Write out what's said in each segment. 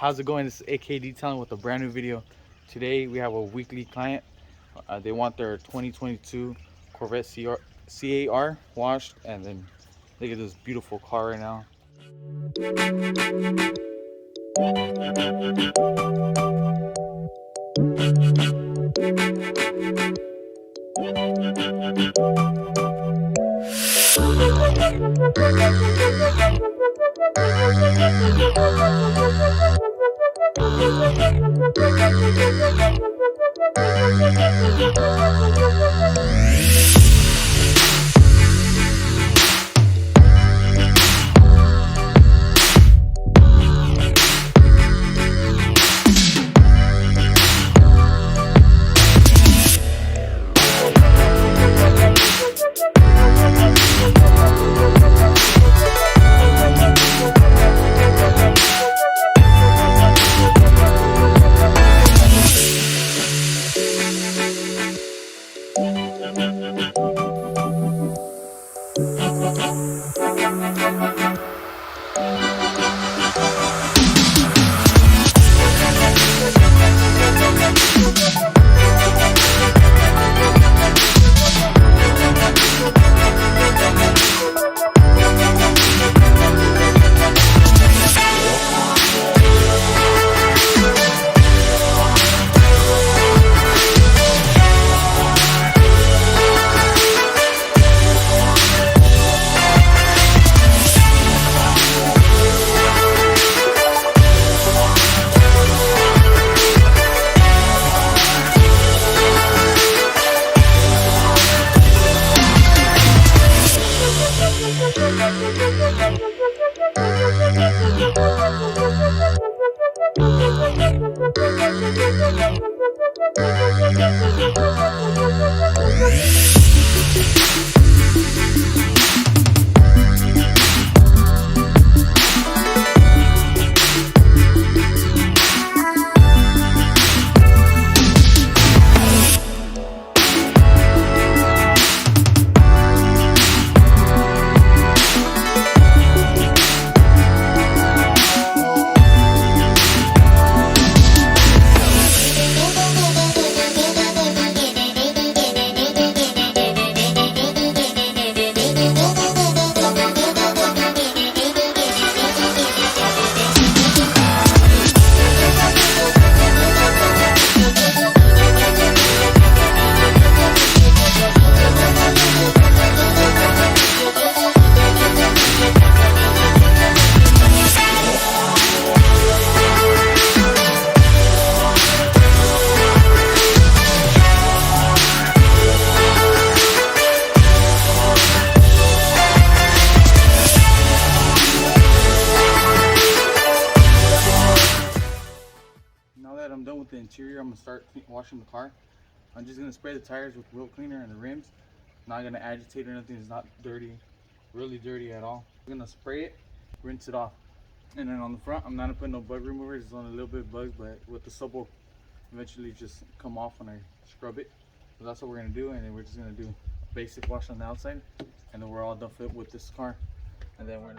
How's it going? This is AK Detailing with a brand new video. Today we have a weekly client. They want their 2022 Corvette CAR washed, and then look at this beautiful car right now. Now that I'm done with the interior, I'm gonna start washing the car. I'm just gonna spray the tires with wheel cleaner and the rims. Not gonna agitate or anything. It's not dirty, really dirty at all. I'm gonna spray it, rinse it off, and then on the front, I'm not gonna put no bug removers. It's on a little bit of bugs, but with the soap will eventually just come off when I scrub it. So that's what we're gonna do, and then we're just gonna do a basic wash on the outside, and then we're all done with this car. And then we're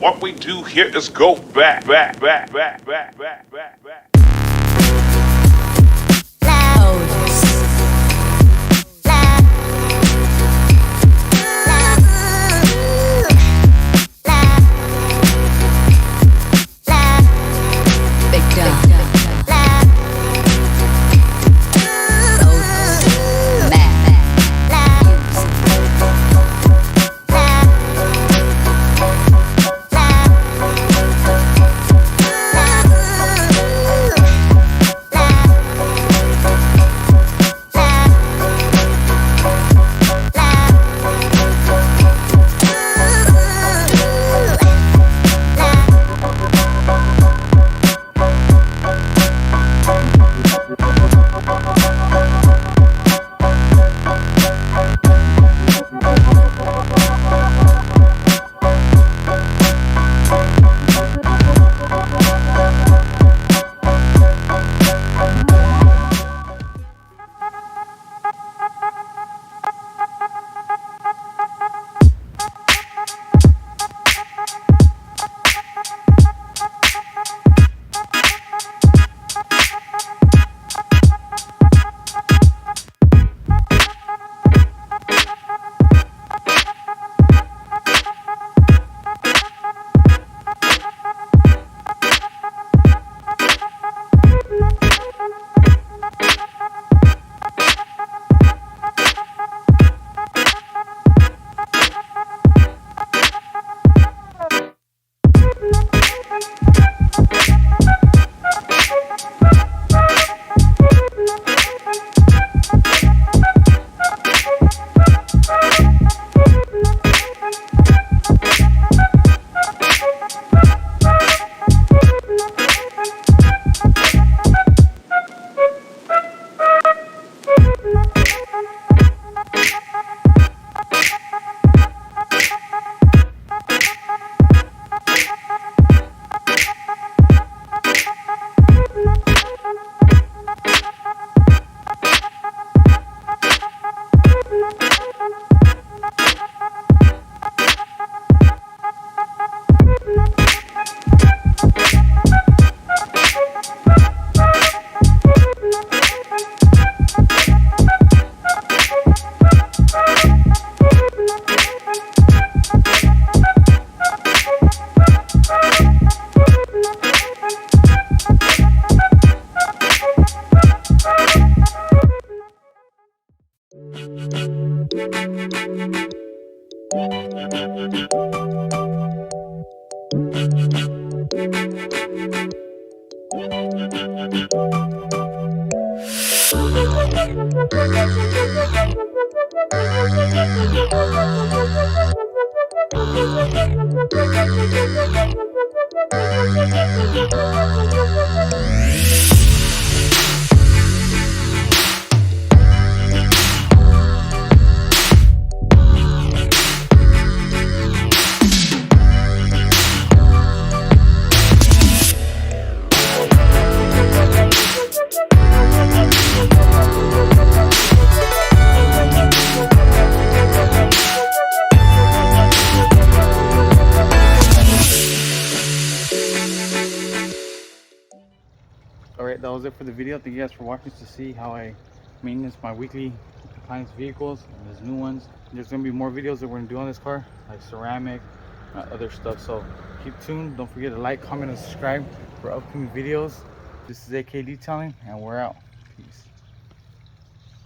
What we do here is go back. Alright, that was it for the video. Thank you guys for watching to see how I maintenance my weekly appliance vehicles and there's new ones. There's going to be more videos that we're going to do on this car, like ceramic, other stuff. So keep tuned. Don't forget to like, comment, and subscribe for upcoming videos. This is AK Detailing, and we're out. Peace.